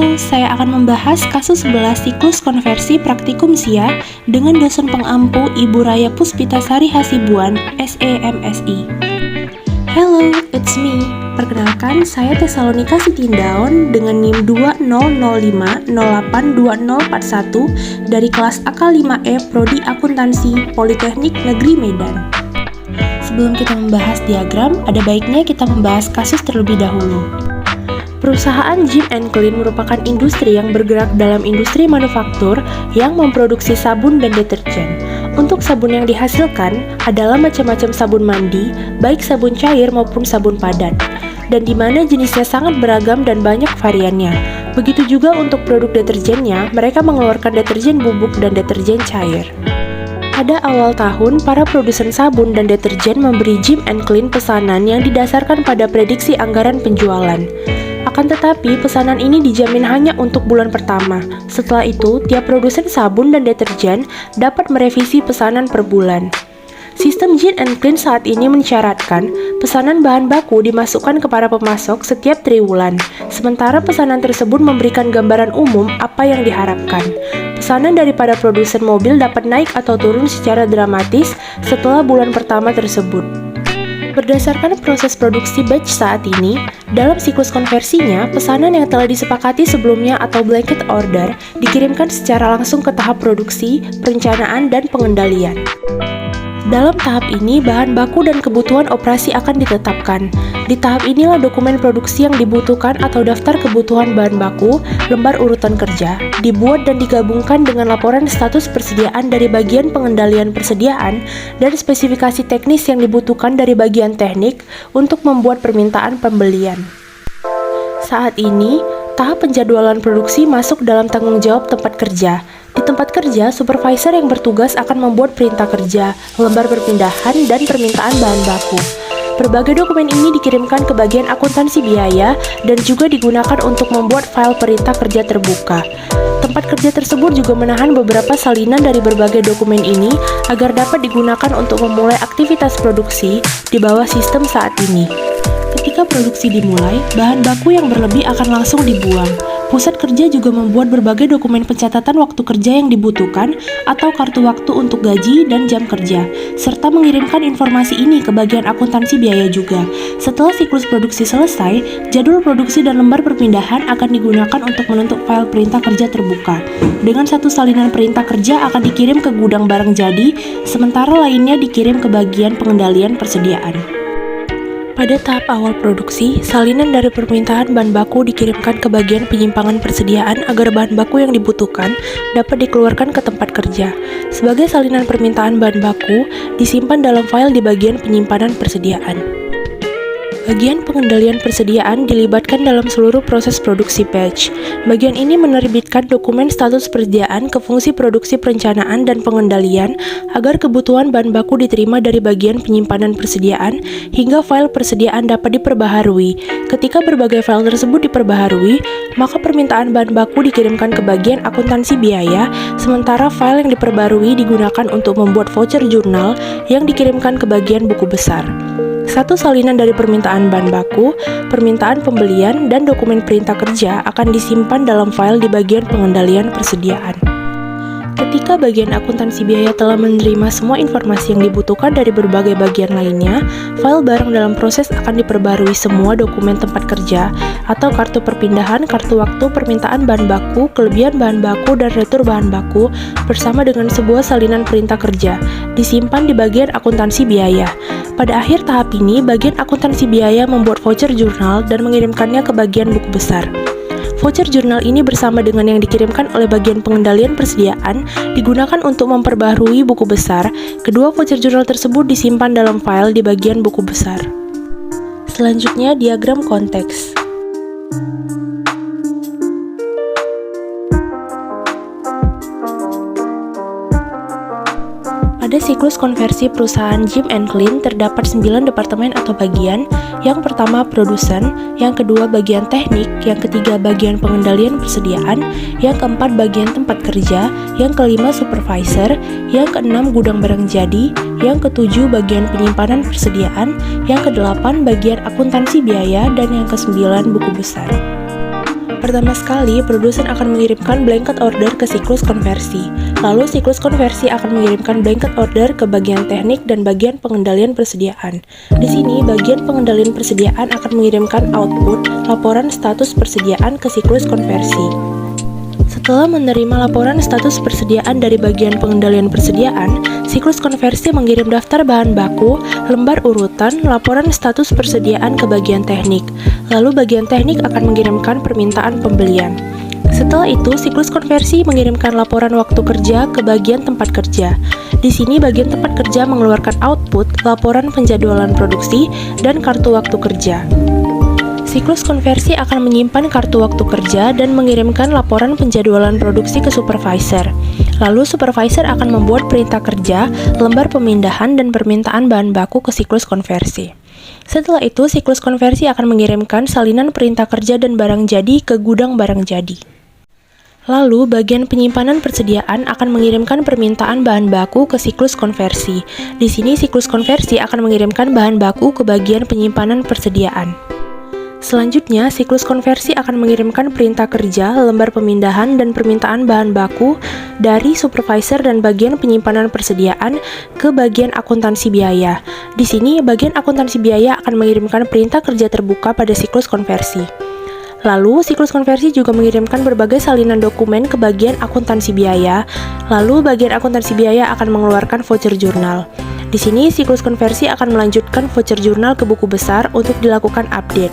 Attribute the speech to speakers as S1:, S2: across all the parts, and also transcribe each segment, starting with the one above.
S1: Halo, saya akan membahas kasus 11 siklus konversi praktikum SIA dengan dosen pengampu Ibu Raya Puspitasari Hasibuan, SEMSI. Hello, it's me. Perkenalkan, saya Tesalonika Sitindaon dengan NIM 2005082041 dari kelas AK5E Prodi Akuntansi Politeknik Negeri Medan. Sebelum kita membahas diagram, ada baiknya kita membahas kasus terlebih dahulu. Perusahaan Jim & Clean merupakan industri yang bergerak dalam industri manufaktur yang memproduksi sabun dan deterjen. Untuk sabun yang dihasilkan adalah macam-macam sabun mandi, baik sabun cair maupun sabun padat, dan di mana jenisnya sangat beragam dan banyak variannya. Begitu juga untuk produk deterjennya, mereka mengeluarkan deterjen bubuk dan deterjen cair. Pada awal tahun, para produsen sabun dan deterjen memberi Jim & Clean pesanan yang didasarkan pada prediksi anggaran penjualan. Akan tetapi, pesanan ini dijamin hanya untuk bulan pertama. Setelah itu, tiap produsen sabun dan deterjen dapat merevisi pesanan per bulan. Sistem Jim & Clean saat ini mensyaratkan pesanan bahan baku dimasukkan ke para pemasok setiap triwulan, sementara pesanan tersebut memberikan gambaran umum apa yang diharapkan. Pesanan dari para produsen mobil dapat naik atau turun secara dramatis setelah bulan pertama tersebut. Berdasarkan proses produksi batch saat ini, dalam siklus konversinya, pesanan yang telah disepakati sebelumnya atau blanket order dikirimkan secara langsung ke tahap produksi, perencanaan, dan pengendalian. Dalam tahap ini, bahan baku dan kebutuhan operasi akan ditetapkan. Di tahap inilah dokumen produksi yang dibutuhkan atau daftar kebutuhan bahan baku, lembar urutan kerja, dibuat dan digabungkan dengan laporan status persediaan dari bagian pengendalian persediaan dan spesifikasi teknis yang dibutuhkan dari bagian teknik untuk membuat permintaan pembelian. Saat ini, tahap penjadwalan produksi masuk dalam tanggung jawab tempat kerja. Di tempat kerja, supervisor yang bertugas akan membuat perintah kerja, lembar perpindahan, dan permintaan bahan baku. Berbagai dokumen ini dikirimkan ke bagian akuntansi biaya dan juga digunakan untuk membuat file perintah kerja terbuka. Tempat kerja tersebut juga menahan beberapa salinan dari berbagai dokumen ini agar dapat digunakan untuk memulai aktivitas produksi di bawah sistem saat ini. Ketika produksi dimulai, bahan baku yang berlebih akan langsung dibuang. Pusat kerja juga membuat berbagai dokumen pencatatan waktu kerja yang dibutuhkan atau kartu waktu untuk gaji dan jam kerja, serta mengirimkan informasi ini ke bagian akuntansi biaya juga. Setelah siklus produksi selesai, jadwal produksi dan lembar perpindahan akan digunakan untuk membentuk file perintah kerja terbuka. Dengan satu salinan perintah kerja akan dikirim ke gudang barang jadi, sementara lainnya dikirim ke bagian pengendalian persediaan. Pada tahap awal produksi, salinan dari permintaan bahan baku dikirimkan ke bagian penyimpangan persediaan agar bahan baku yang dibutuhkan dapat dikeluarkan ke tempat kerja. Sebagai salinan permintaan bahan baku, disimpan dalam file di bagian penyimpanan persediaan. Bagian pengendalian persediaan dilibatkan dalam seluruh proses produksi batch. Bagian ini menerbitkan dokumen status persediaan ke fungsi produksi perencanaan dan pengendalian agar kebutuhan bahan baku diterima dari bagian penyimpanan persediaan hingga file persediaan dapat diperbaharui. Ketika berbagai file tersebut diperbaharui, maka permintaan bahan baku dikirimkan ke bagian akuntansi biaya, sementara file yang diperbarui digunakan untuk membuat voucher jurnal yang dikirimkan ke bagian buku besar. Satu salinan dari permintaan bahan baku, permintaan pembelian, dan dokumen perintah kerja akan disimpan dalam file di bagian pengendalian persediaan. Ketika bagian akuntansi biaya telah menerima semua informasi yang dibutuhkan dari berbagai bagian lainnya, file barang dalam proses akan diperbarui semua dokumen tempat kerja atau kartu perpindahan, kartu waktu, permintaan bahan baku, kelebihan bahan baku, dan retur bahan baku bersama dengan sebuah salinan perintah kerja, disimpan di bagian akuntansi biaya. Pada akhir tahap ini, bagian akuntansi biaya membuat voucher jurnal dan mengirimkannya ke bagian buku besar. Voucher jurnal ini bersama dengan yang dikirimkan oleh bagian pengendalian persediaan digunakan untuk memperbaharui buku besar. Kedua voucher jurnal tersebut disimpan dalam file di bagian buku besar. Selanjutnya, diagram konteks. Pada siklus konversi perusahaan Jim & Clean terdapat 9 departemen atau bagian. Yang pertama produsen, yang kedua bagian teknik, yang ketiga bagian pengendalian persediaan, yang keempat bagian tempat kerja, yang kelima supervisor, yang keenam gudang barang jadi, yang ketujuh bagian penyimpanan persediaan, yang kedelapan bagian akuntansi biaya, dan yang kesembilan buku besar. Pertama sekali, produsen akan mengirimkan blanket order ke siklus konversi. Lalu siklus konversi akan mengirimkan blanket order ke bagian teknik dan bagian pengendalian persediaan. Di sini, bagian pengendalian persediaan akan mengirimkan output laporan status persediaan ke siklus konversi. Setelah menerima laporan status persediaan dari bagian pengendalian persediaan, siklus konversi mengirim daftar bahan baku, lembar urutan, laporan status persediaan ke bagian teknik. Lalu bagian teknik akan mengirimkan permintaan pembelian. Setelah itu, siklus konversi mengirimkan laporan waktu kerja ke bagian tempat kerja. Di sini, bagian tempat kerja mengeluarkan output, laporan penjadwalan produksi, dan kartu waktu kerja. Siklus konversi akan menyimpan kartu waktu kerja dan mengirimkan laporan penjadwalan produksi ke supervisor. Lalu, supervisor akan membuat perintah kerja, lembar pemindahan, dan permintaan bahan baku ke siklus konversi. Setelah itu, siklus konversi akan mengirimkan salinan perintah kerja dan barang jadi ke gudang barang jadi. Lalu, bagian penyimpanan persediaan akan mengirimkan permintaan bahan baku ke siklus konversi. Di sini, siklus konversi akan mengirimkan bahan baku ke bagian penyimpanan persediaan. Selanjutnya, siklus konversi akan mengirimkan perintah kerja, lembar pemindahan, dan permintaan bahan baku dari supervisor dan bagian penyimpanan persediaan ke bagian akuntansi biaya. Di sini, bagian akuntansi biaya akan mengirimkan perintah kerja terbuka pada siklus konversi. Lalu, siklus konversi juga mengirimkan berbagai salinan dokumen ke bagian akuntansi biaya. Lalu, bagian akuntansi biaya akan mengeluarkan voucher jurnal. Di sini, siklus konversi akan melanjutkan voucher jurnal ke buku besar untuk dilakukan update.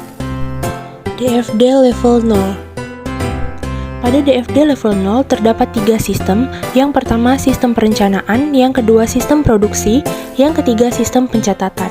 S1: DFD level 0. Pada DFD level 0 terdapat 3 sistem. Yang pertama sistem perencanaan, yang kedua sistem produksi, yang ketiga sistem pencatatan.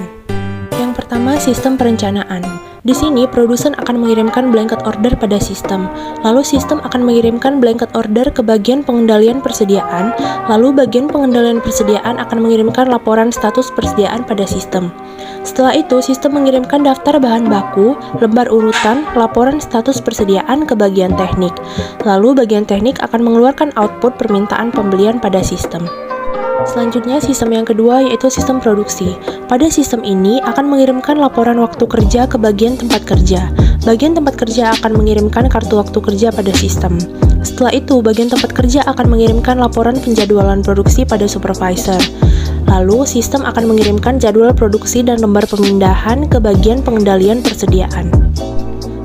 S1: Yang pertama sistem perencanaan. Di sini produsen akan mengirimkan blanket order pada sistem. Lalu sistem akan mengirimkan blanket order ke bagian pengendalian persediaan. Lalu bagian pengendalian persediaan akan mengirimkan laporan status persediaan pada sistem. Setelah itu, sistem mengirimkan daftar bahan baku, lembar urutan, laporan status persediaan ke bagian teknik. Lalu, bagian teknik akan mengeluarkan output permintaan pembelian pada sistem. Selanjutnya, sistem yang kedua yaitu sistem produksi. Pada sistem ini akan mengirimkan laporan waktu kerja ke bagian tempat kerja. Bagian tempat kerja akan mengirimkan kartu waktu kerja pada sistem. Setelah itu, bagian tempat kerja akan mengirimkan laporan penjadwalan produksi pada supervisor. Lalu, sistem akan mengirimkan jadwal produksi dan lembar pemindahan ke bagian pengendalian persediaan.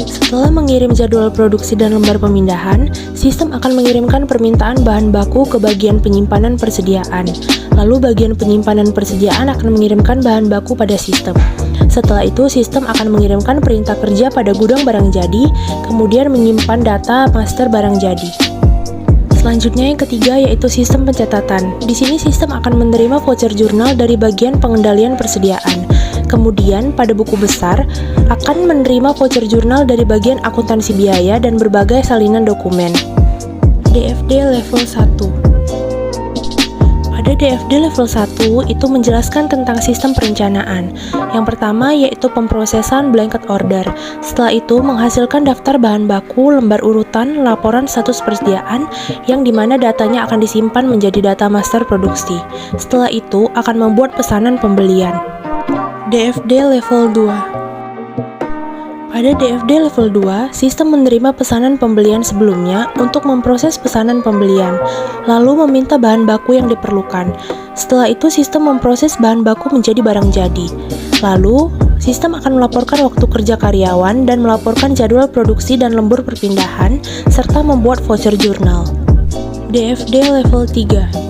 S1: Setelah mengirim jadwal produksi dan lembar pemindahan, sistem akan mengirimkan permintaan bahan baku ke bagian penyimpanan persediaan. Lalu, bagian penyimpanan persediaan akan mengirimkan bahan baku pada sistem. Setelah itu, sistem akan mengirimkan perintah kerja pada gudang barang jadi, kemudian menyimpan data master barang jadi. Selanjutnya yang ketiga yaitu sistem pencatatan. Di sini sistem akan menerima voucher jurnal dari bagian pengendalian persediaan. Kemudian pada buku besar akan menerima voucher jurnal dari bagian akuntansi biaya dan berbagai salinan dokumen. DFD level 1. Pada DFD level 1 itu menjelaskan tentang sistem perencanaan. Yang pertama yaitu pemrosesan blanket order. Setelah itu menghasilkan daftar bahan baku, lembar urutan, laporan status persediaan yang dimana datanya akan disimpan menjadi data master produksi. Setelah itu akan membuat pesanan pembelian. DFD level 2. Pada DFD level 2, sistem menerima pesanan pembelian sebelumnya untuk memproses pesanan pembelian, lalu meminta bahan baku yang diperlukan. Setelah itu, sistem memproses bahan baku menjadi barang jadi. Lalu, sistem akan melaporkan waktu kerja karyawan dan melaporkan jadwal produksi dan lembur perpindahan, serta membuat voucher jurnal. DFD level 3.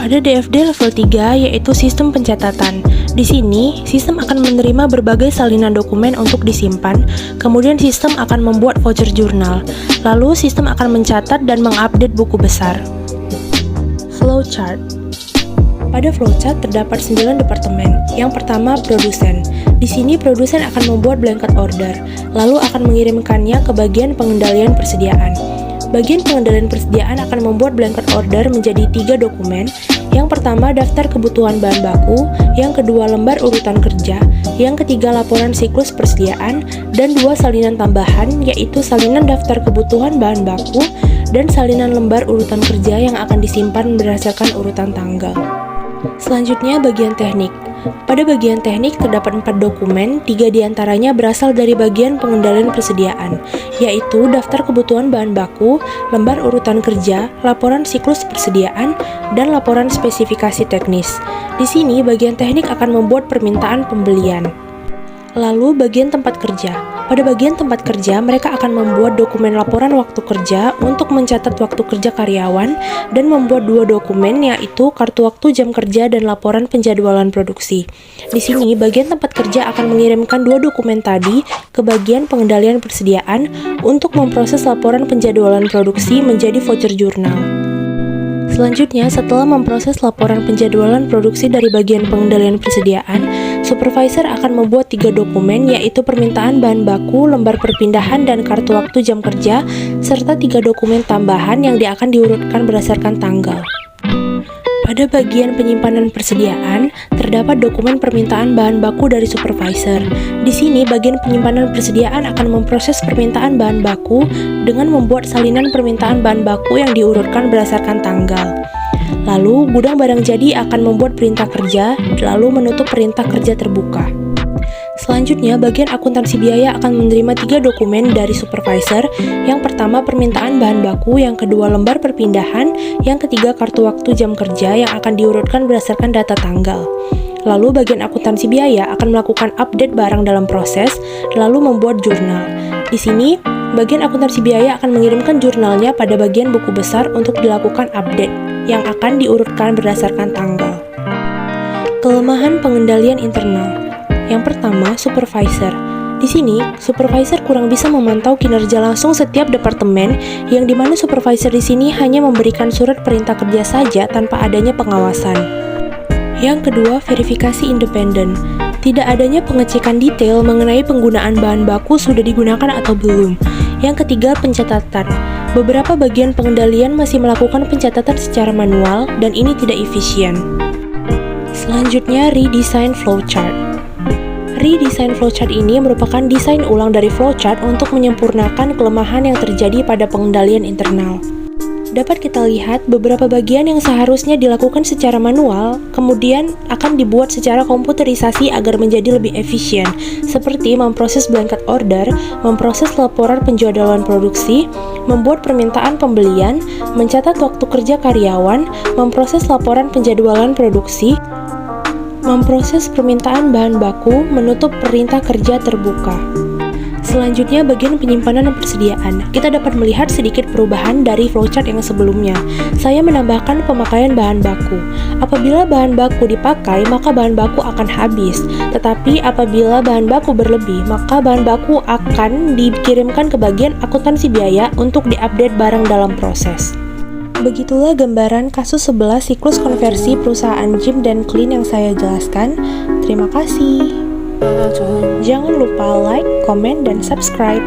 S1: Pada DFD level 3 yaitu sistem pencatatan. Di sini, sistem akan menerima berbagai salinan dokumen untuk disimpan, kemudian sistem akan membuat voucher jurnal. Lalu, sistem akan mencatat dan mengupdate buku besar. Flowchart. Pada flowchart terdapat 9 departemen. Yang pertama, produsen. Di sini, produsen akan membuat blanket order, lalu akan mengirimkannya ke bagian pengendalian persediaan. Bagian pengendalian persediaan akan membuat blanket order menjadi 3 dokumen. Yang pertama, daftar kebutuhan bahan baku, yang kedua, lembar urutan kerja, yang ketiga, laporan siklus persediaan, dan 2 salinan tambahan, yaitu salinan daftar kebutuhan bahan baku dan salinan lembar urutan kerja yang akan disimpan berdasarkan urutan tanggal. Selanjutnya, bagian teknik. Pada bagian teknik terdapat 4 dokumen, 3 diantaranya berasal dari bagian pengendalian persediaan, yaitu daftar kebutuhan bahan baku, lembar urutan kerja, laporan siklus persediaan, dan laporan spesifikasi teknis. Di sini, bagian teknik akan membuat permintaan pembelian. Lalu, bagian tempat kerja. Pada bagian tempat kerja, mereka akan membuat dokumen laporan waktu kerja untuk mencatat waktu kerja karyawan dan membuat 2 dokumen, yaitu kartu waktu jam kerja dan laporan penjadwalan produksi. Di sini, bagian tempat kerja akan mengirimkan 2 dokumen tadi ke bagian pengendalian persediaan untuk memproses laporan penjadwalan produksi menjadi voucher jurnal. Selanjutnya, setelah memproses laporan penjadwalan produksi dari bagian pengendalian persediaan, supervisor akan membuat 3 dokumen, yaitu permintaan bahan baku, lembar perpindahan, dan kartu waktu jam kerja, serta 3 dokumen tambahan yang akan diurutkan berdasarkan tanggal. Pada bagian penyimpanan persediaan, terdapat dokumen permintaan bahan baku dari supervisor. Di sini, bagian penyimpanan persediaan akan memproses permintaan bahan baku dengan membuat salinan permintaan bahan baku yang diurutkan berdasarkan tanggal. Lalu, gudang barang jadi akan membuat perintah kerja, lalu menutup perintah kerja terbuka. Selanjutnya, bagian akuntansi biaya akan menerima 3 dokumen dari supervisor. Yang pertama, permintaan bahan baku, yang kedua, lembar perpindahan, yang ketiga, kartu waktu jam kerja yang akan diurutkan berdasarkan data tanggal. Lalu, bagian akuntansi biaya akan melakukan update barang dalam proses, lalu membuat jurnal. Di sini, bagian akuntansi biaya akan mengirimkan jurnalnya pada bagian buku besar untuk dilakukan update, yang akan diurutkan berdasarkan tanggal. Kelemahan pengendalian internal. Yang pertama, supervisor. Di sini, supervisor kurang bisa memantau kinerja langsung setiap departemen, yang dimana supervisor di sini hanya memberikan surat perintah kerja saja tanpa adanya pengawasan. Yang kedua, verifikasi independen. Tidak adanya pengecekan detail mengenai penggunaan bahan baku sudah digunakan atau belum. Yang ketiga, pencatatan. Beberapa bagian pengendalian masih melakukan pencatatan secara manual, dan ini tidak efisien. Selanjutnya, redesign flowchart. Redesign flowchart ini merupakan desain ulang dari flowchart untuk menyempurnakan kelemahan yang terjadi pada pengendalian internal. Dapat kita lihat beberapa bagian yang seharusnya dilakukan secara manual, kemudian akan dibuat secara komputerisasi agar menjadi lebih efisien, seperti memproses blanket order, memproses laporan penjadwalan produksi, membuat permintaan pembelian, mencatat waktu kerja karyawan, memproses laporan penjadwalan produksi, memproses permintaan bahan baku, menutup perintah kerja terbuka. Selanjutnya, bagian penyimpanan dan persediaan. Kita dapat melihat sedikit perubahan dari flowchart yang sebelumnya. Saya menambahkan pemakaian bahan baku. Apabila bahan baku dipakai, maka bahan baku akan habis. Tetapi apabila bahan baku berlebih, maka bahan baku akan dikirimkan ke bagian akuntansi biaya untuk diupdate barang dalam proses. Begitulah gambaran kasus 11 siklus konversi perusahaan Jim dan Clean yang saya jelaskan. Terima kasih. Jangan lupa like, komen, dan subscribe.